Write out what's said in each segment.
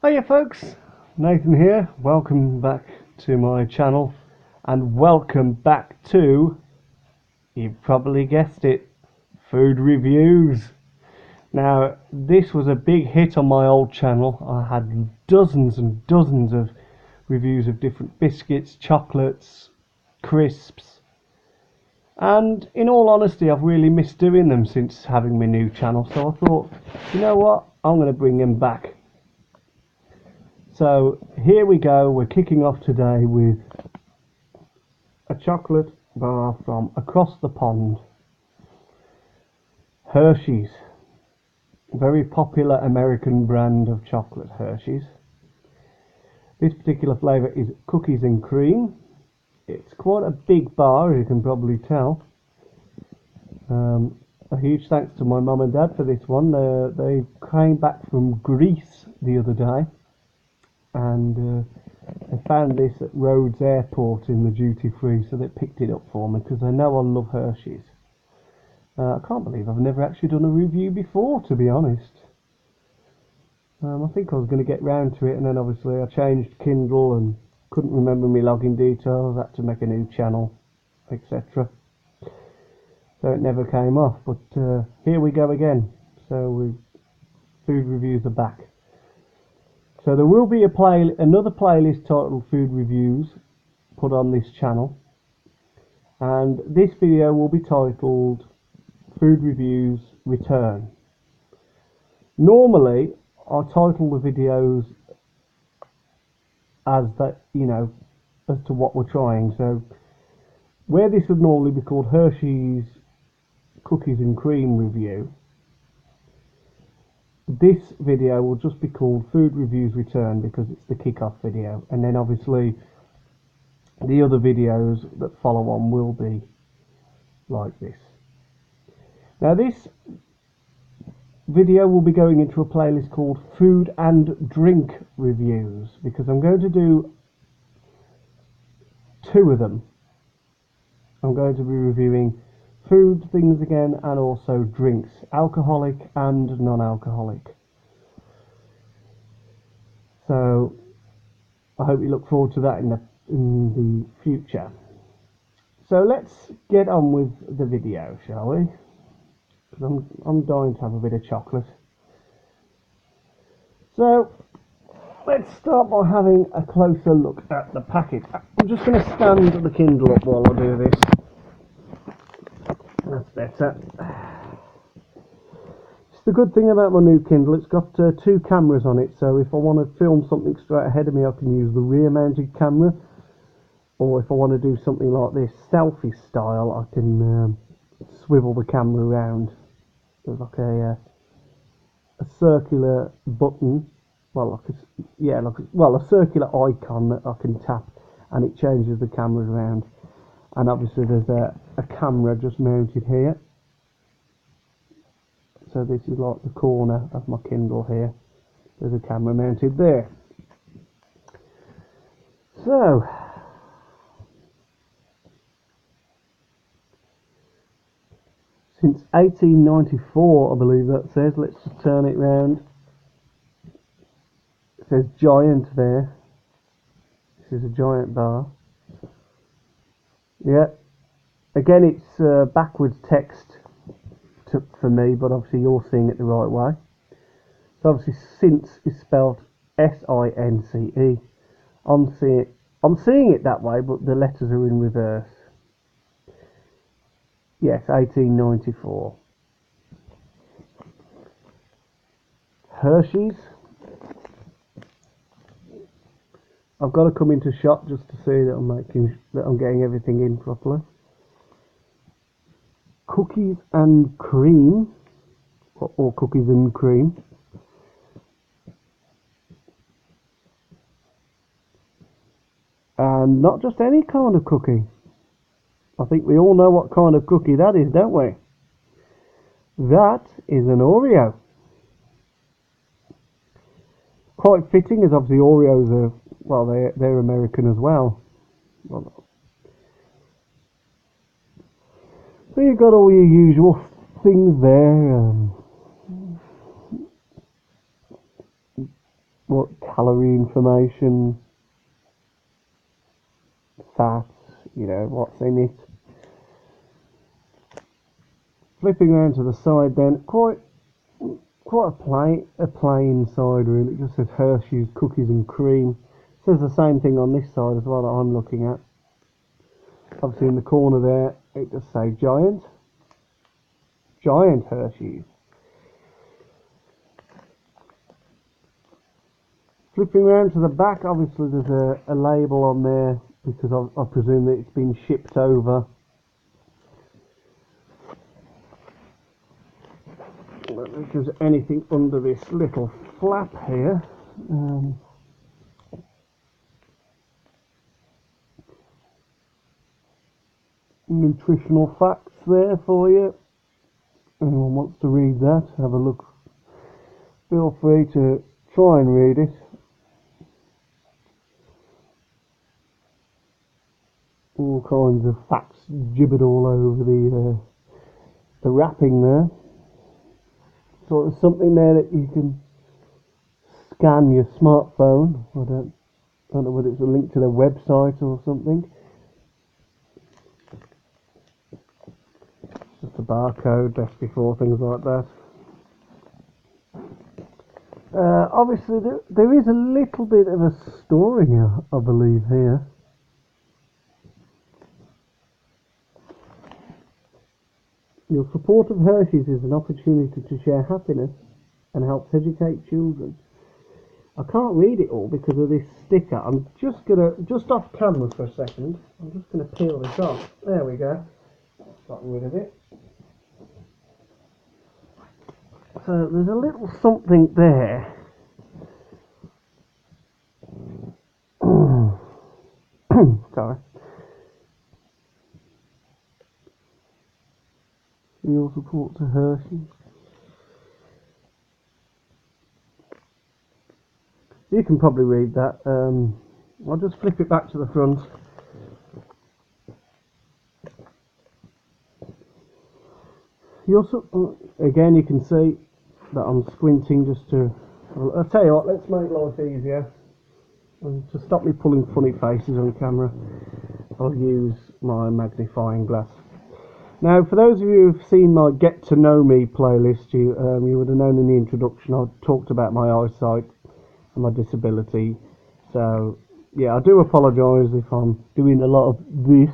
Hiya folks, Nathan here. Welcome back to my channel and welcome back to, you've probably guessed it, food reviews. Now this was a big hit on my old channel. I had dozens and dozens of reviews of different biscuits, chocolates, crisps, and in all honesty I've really missed doing them since having my new channel, so I thought, you know what, I'm going to bring them back. So here we go, we're kicking off today with a chocolate bar from across the pond. Hershey's, very popular American brand of chocolate, Hershey's. This particular flavour is cookies and cream. It's quite a big bar, as you can probably tell. A huge thanks to my mum and dad for this one. They came back from Greece the other day, and I found this at Rhodes Airport in the duty free, so they picked it up for me because they know I love Hershey's. I can't believe I've never actually done a review before, to be honest. I think I was going to get round to it, and then obviously I changed Kindle and couldn't remember my login details, had to make a new channel, etc. So it never came off, but here we go again. So food reviews are back. So there will be another playlist titled Food Reviews put on this channel, and this video will be titled Food Reviews Return. Normally I title the videos as that, as to what we're trying. So where this would normally be called Hershey's Cookies and Cream Review, this video will just be called Food Reviews Return because it's the kickoff video, and then obviously the other videos that follow on will be like this. Now this video will be going into a playlist called Food and Drink Reviews because I'm going to do two of them. I'm going to be reviewing food things again and also drinks, alcoholic and non-alcoholic. So I hope you look forward to that in the future. So let's get on with the video, shall we? Because I'm dying to have a bit of chocolate. So let's start by having a closer look at the packet. I'm just going to stand the Kindle up while I do this. That's better. It's the good thing about my new Kindle, it's got two cameras on it, so if I want to film something straight ahead of me I can use the rear mounted camera, or if I want to do something like this selfie style I can swivel the camera around. There's like a circular button, a circular icon that I can tap and it changes the camera around. And obviously there's a camera just mounted here. So this is like the corner of my Kindle here. There's a camera mounted there. So since 1894, I believe that says. Let's just turn it round. It says Giant there. This is a Giant bar. Yeah. Again, it's backwards text for me, but obviously you're seeing it the right way. So obviously since is spelled S-I-N-C-E. I'm seeing it that way, but the letters are in reverse. Yes, 1894. Hershey's. I've got to come into shot just to see that I'm getting everything in properly. Cookies and cream, or cookies and cream. And not just any kind of cookie. I think we all know what kind of cookie that is, don't we? That is an Oreo. Quite fitting, as obviously Oreos are, well, they're American as well. So you've got all your usual things there. what calorie information, fats, what's in it. Flipping around to the side then, quite a plain side really. It just says Hershey's cookies and cream. It says the same thing on this side as well that I'm looking at. Obviously in the corner there, it does say Giant Hershey's. Flipping around to the back, obviously there's a label on there because I presume that it's been shipped over. I don't know if there's anything under this little flap here. Nutritional facts there for you. Anyone wants to read that, have a look. Feel free to try and read it. All kinds of facts gibbered all over the wrapping there. So there's something there that you can scan your smartphone. I don't know whether it's a link to their website or something. Just a barcode left before, things like that. Obviously there is a little bit of a story here, I believe, here. Your support of Hershey's is an opportunity to share happiness and helps educate children. I can't read it all because of this sticker. I'm just off camera for a second, I'm just going to peel this off. There we go. Got rid of it. So there's a little something there. Sorry. Your support to Hershey's. You can probably read that. I'll just flip it back to the front. Again, you can see that I'm squinting just to... I'll tell you what, let's make life easier. And to stop me pulling funny faces on camera, I'll use my magnifying glass. Now, for those of you who've seen my Get to Know Me playlist, you would have known in the introduction I talked about my eyesight and my disability. So, yeah, I do apologise if I'm doing a lot of this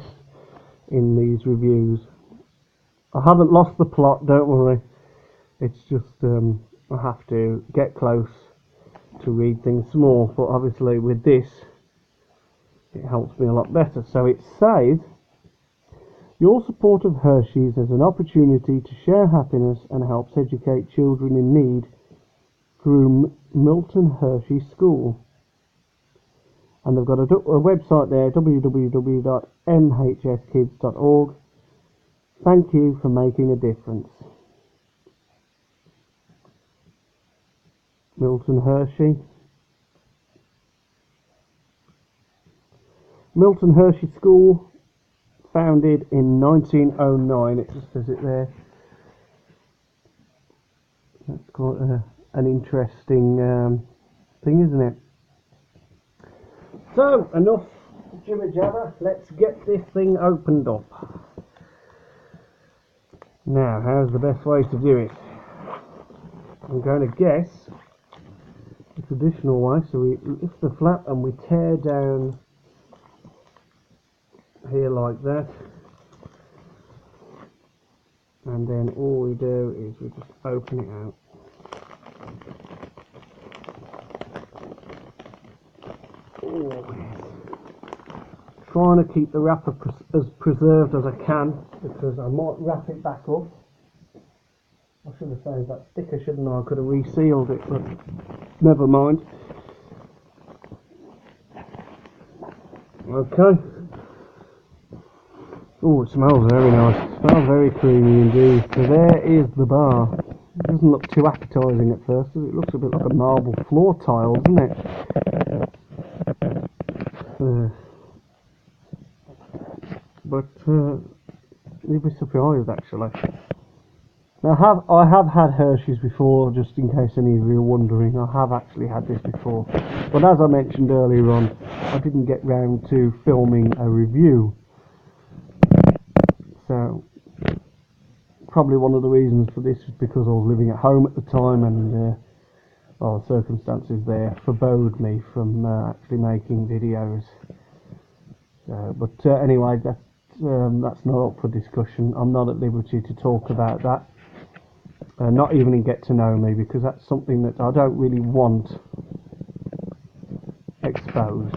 in these reviews. I haven't lost the plot, don't worry. It's just I have to get close to read things small, but obviously with this it helps me a lot better. So it says, your support of Hershey's is an opportunity to share happiness and helps educate children in need through Milton Hershey School. And they've got a website there, www.mhskids.org. Thank you for making a difference. Milton Hershey. Milton Hershey School, founded in 1909. It just says it there. That's quite an interesting thing, isn't it? So, enough jibber jabber. Let's get this thing opened up. Now, how's the best way to do it? I'm going to guess the traditional way. So we lift the flap and we tear down here like that, and then all we do is we just open it out. Trying to keep the wrapper as preserved as I can, because I might wrap it back up. I should have saved that sticker, shouldn't I? I could have resealed it, but never mind. Okay. Oh, it smells very nice. It smells very creamy indeed. So there is the bar. It doesn't look too appetising at first. It looks a bit like a marble floor tile, doesn't it? But you'd be surprised actually. Now, I have had Hershey's before, just in case any of you are wondering. I have actually had this before, but as I mentioned earlier on, I didn't get round to filming a review. So probably one of the reasons for this is because I was living at home at the time, and well, circumstances there forbade me from actually making videos. But anyway, that's not up for discussion. I'm not at liberty to talk about that. Not even in Get to Know Me, because that's something that I don't really want exposed.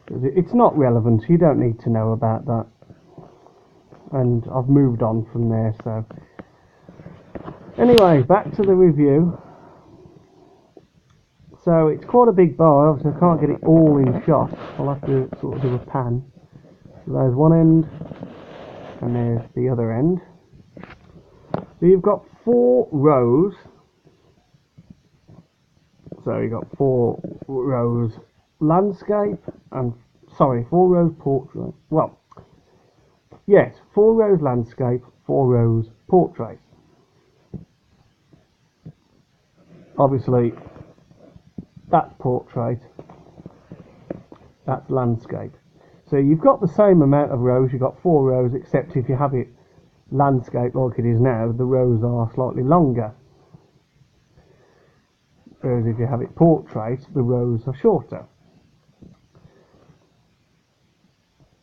It's not relevant. You don't need to know about that. And I've moved on from there. So anyway, back to the review. So it's quite a big bar. Obviously I can't get it all in shot. I'll have to sort of do a pan. So there's one end, and there's the other end. So you've got 4 rows. So you've got 4 rows landscape and 4 rows portrait. Well, yes, 4 rows landscape, 4 rows portrait. Obviously, that's portrait, that's landscape. So you've got the same amount of rows. You've got 4 rows, except if you have it landscape like it is now, the rows are slightly longer. Whereas if you have it portrait, the rows are shorter.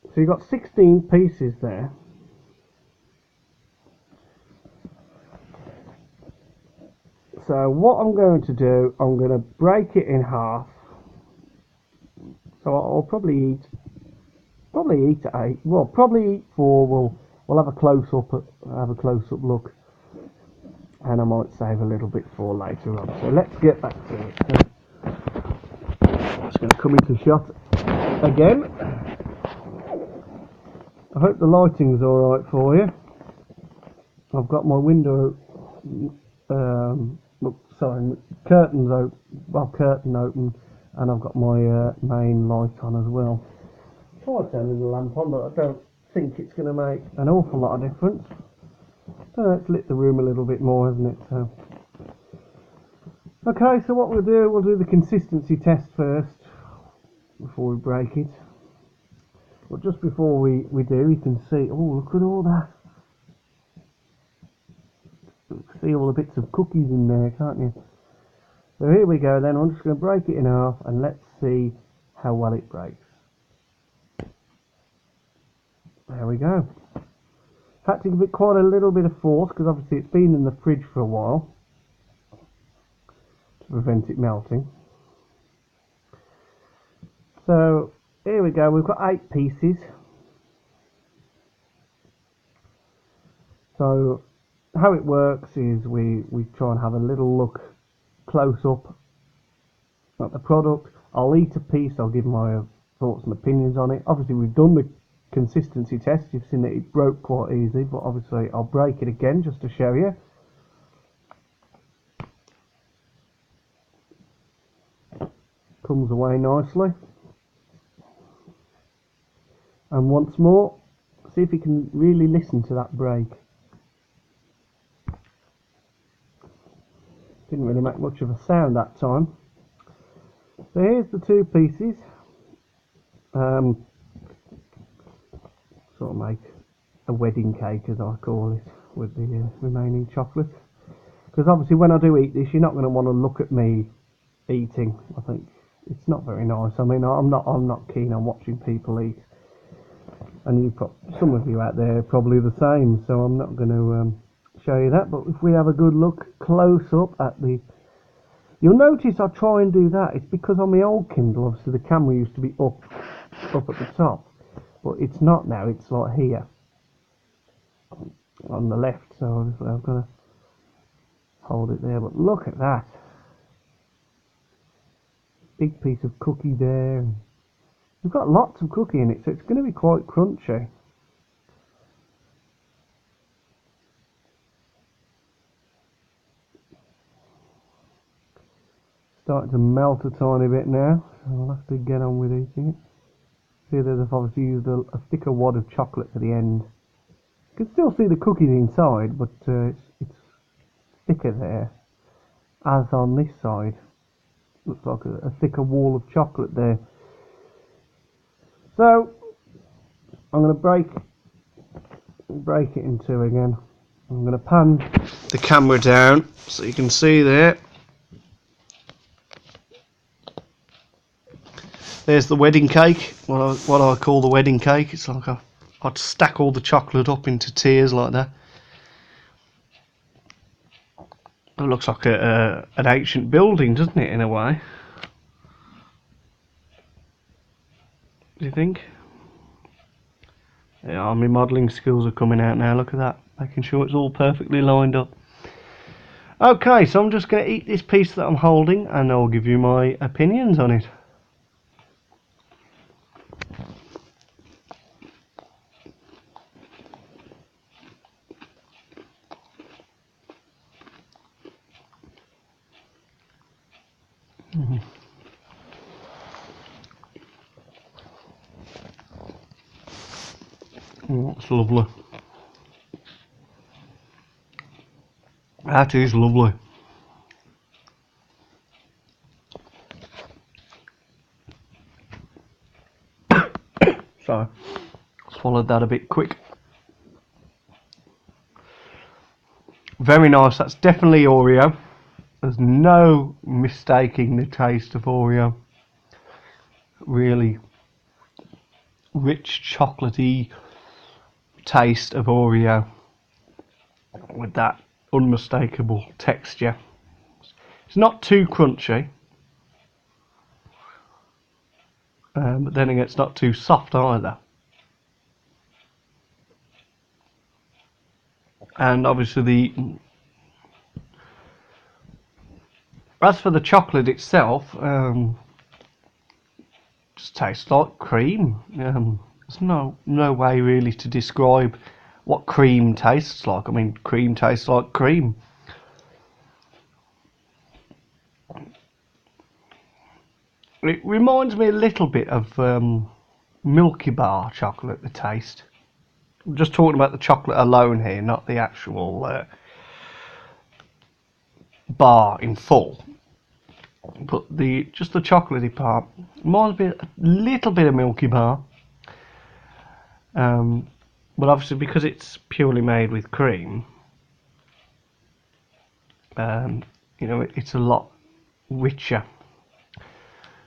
So you've got 16 pieces there. So what I'm going to do, I'm going to break it in half. So I'll probably eat 8. Well, probably eat 4. We'll have a close up look, and I might save a little bit for later on. So let's get back to it. So I'm just going to come into shot again. I hope the lighting's all right for you. I've got my window, curtain open, and I've got my main light on as well. I'll turn the lamp on, but I don't think it's going to make an awful lot of difference. It's lit the room a little bit more, hasn't it? So, okay, so what we'll do the consistency test first before we break it. But just before we do, you can see, oh, look at all that. You can see all the bits of cookies in there, can't you? So here we go then. I'm just going to break it in half, and let's see how well it breaks. There we go. Had to give it quite a little bit of force, because obviously it's been in the fridge for a while to prevent it melting. So here we go, we've got 8 pieces. So how it works is we try and have a little look close up at the product. I'll eat a piece, I'll give my thoughts and opinions on it. Obviously we've done the consistency test, you've seen that it broke quite easy, but obviously I'll break it again just to show you. Comes away nicely. And once more, see if you can really listen to that break. Didn't really make much of a sound that time. So here's the 2 pieces. Sort of make a wedding cake, as I call it, with the remaining chocolate. Because obviously when I do eat this, you're not going to want to look at me eating. I think it's not very nice. I mean, I'm not keen on watching people eat. And some of you out there are probably the same, so I'm not going to show you that. But if we have a good look close up at the, you'll notice I try and do that. It's because on my old Kindle, obviously the camera used to be up at the top, but it's not now. It's like here on the left. So obviously I've got to hold it there. But look at that, big piece of cookie there. We've got lots of cookie in it, so it's going to be quite crunchy. Starting to melt a tiny bit now, so I'll have to get on with eating it. See that I've obviously used a thicker wad of chocolate at the end You can still see the cookies inside, but it's thicker there, as on this side. Looks like a thicker wall of chocolate there. So I'm going to break it in two again. I'm going to pan the camera down so you can see there. There's the wedding cake, what I call the wedding cake. It's like I'd stack all the chocolate up into tiers like that. It looks like an ancient building, doesn't it, in a way? Do you think? Yeah, my modelling skills are coming out now, look at that. Making sure it's all perfectly lined up. Okay, so I'm just going to eat this piece that I'm holding and I'll give you my opinions on it. Oh, that's lovely. That is lovely. So, swallowed that a bit quick. Very nice, that's definitely Oreo. There's no mistaking the taste of Oreo. Really rich chocolatey taste of Oreo with that unmistakable texture. It's not too crunchy, but then again it's not too soft either. And obviously as for the chocolate itself, just tastes like cream. There's no way really to describe what cream tastes like. I mean, cream tastes like cream. It reminds me a little bit of Milky Bar chocolate, the taste. I'm just talking about the chocolate alone here, not the actual bar in full. But just the chocolatey part reminds me a little bit of Milky Bar. But obviously because it's purely made with cream, you know, it's a lot richer.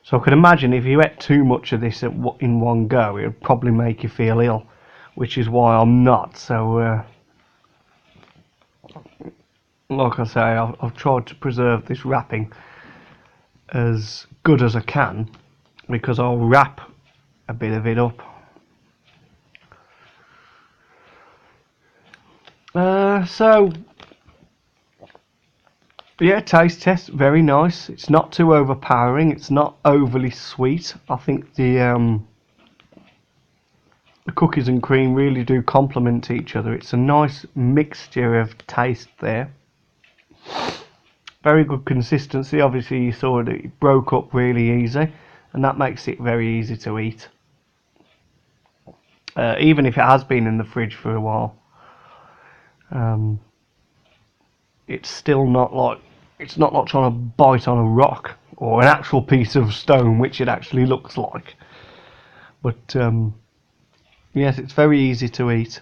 So I could imagine if you ate too much of this in one go, it would probably make you feel ill, which is why I'm not. So, like I say, I've tried to preserve this wrapping as good as I can, because I'll wrap a bit of it up. So yeah, taste test, very nice. It's not too overpowering, it's not overly sweet. I think the cookies and cream really do complement each other. It's a nice mixture of taste there. Very good consistency. Obviously you saw that it broke up really easy, and that makes it very easy to eat. Even if it has been in the fridge for a while. It's still not like trying to bite on a rock or an actual piece of stone, which it actually looks like. But yes, it's very easy to eat.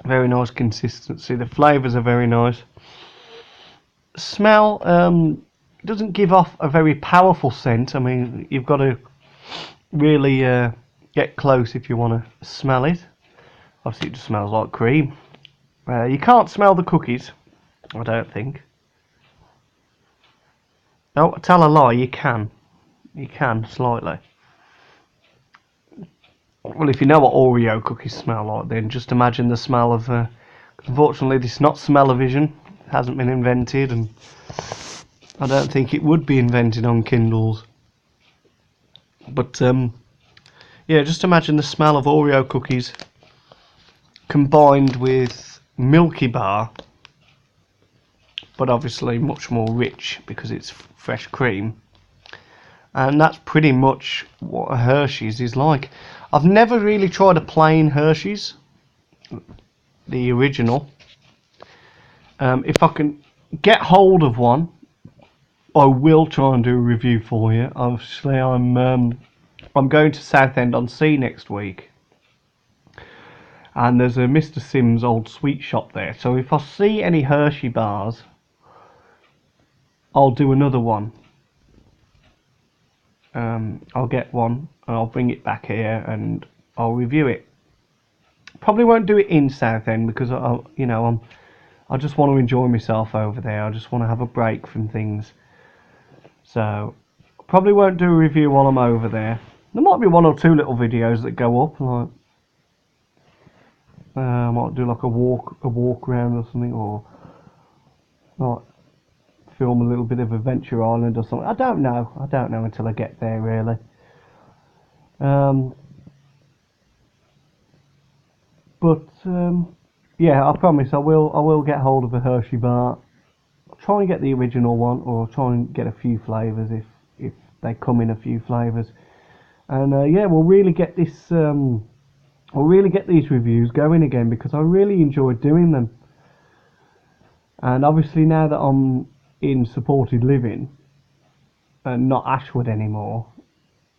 Very nice consistency. The flavours are very nice. Smell doesn't give off a very powerful scent. I mean, you've got to really get close if you want to smell it. Obviously, it just smells like cream. You can't smell the cookies, I don't think. No, I tell a lie, you can. You can, slightly. Well, if you know what Oreo cookies smell like, then just imagine the smell of... unfortunately, this is not smell-o-vision. It hasn't been invented, and I don't think it would be invented on Kindles. But, yeah, just imagine the smell of Oreo cookies combined with Milky Bar, but obviously much more rich because it's fresh cream. And that's pretty much what a Hershey's is like. I've never really tried a plain Hershey's. the original. If I can get hold of one, I will try and do a review for you. Obviously, I'm going to Southend-on-Sea next week, and there's a Mr. Sims old sweet shop there. So if I see any Hershey bars, I'll do another one. I'll get one and I'll bring it back here and I'll review it. Probably won't do it in Southend because I just want to enjoy myself over there. I just want to have a break from things. So probably won't do a review while I'm over there. There might be one or two little videos that go up, like I might do like a walk around or something, or like film a little bit of Adventure Island or something. I don't know until I get there, really. Yeah, I promise I will get hold of a Hershey bar. I'll try and get the original one, or try and get a few flavours if they come in a few flavours. And yeah, we'll really get this. We'll really get these reviews going again, because I really enjoy doing them. And obviously now that I'm in supported living and not Ashwood anymore,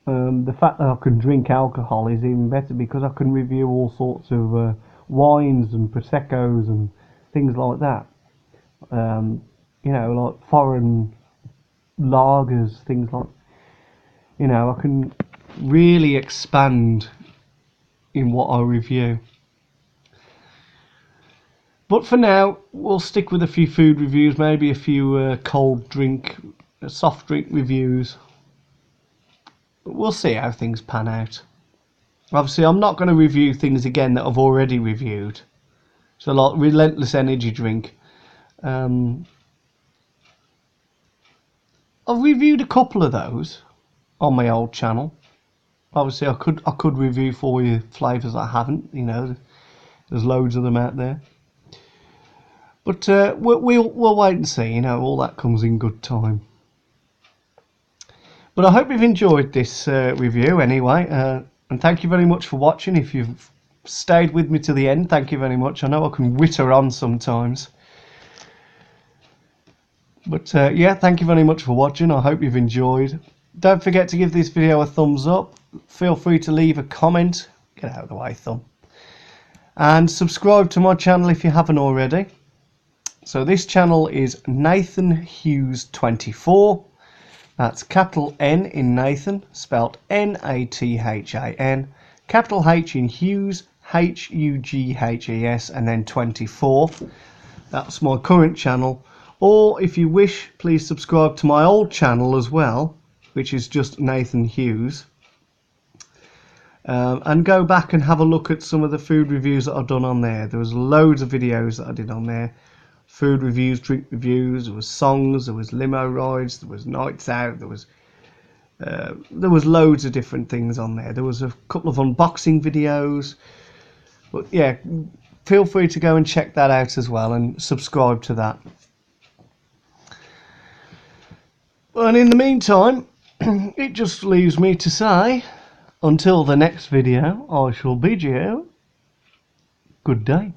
the fact that I can drink alcohol is even better, because I can review all sorts of wines and Prosecco's and things like that. Like foreign lagers, things like, I can really expand in what I review. But for now, we'll stick with a few food reviews, maybe a few soft drink reviews. But we'll see how things pan out. Obviously, I'm not going to review things again that I've already reviewed. So, like Relentless Energy Drink. I've reviewed a couple of those on my old channel. Obviously, I could review for you flavours I haven't. There's loads of them out there. But we'll wait and see. All that comes in good time. But I hope you've enjoyed this review anyway. And thank you very much for watching. If you've stayed with me to the end, thank you very much. I know I can witter on sometimes. But yeah, thank you very much for watching. I hope you've enjoyed. Don't forget to give this video a thumbs up. Feel free to leave a comment. Get out of the way, thumb. And subscribe to my channel if you haven't already. So this channel is Nathan Hughes 24. That's capital N in Nathan, spelt N-A-T-H-A-N, capital H in Hughes, H-U-G-H-E-S, and then 24. That's my current channel. Or if you wish, please subscribe to my old channel as well, which is just Nathan Hughes. And go back and have a look at some of the food reviews that I've done on there. There was loads of videos that I did on there. Food reviews, drink reviews, there was songs, there was limo rides, there was nights out, there was loads of different things on there. There was a couple of unboxing videos. But yeah, feel free to go and check that out as well and subscribe to that. And in the meantime, it just leaves me to say, until the next video, I shall bid you good day.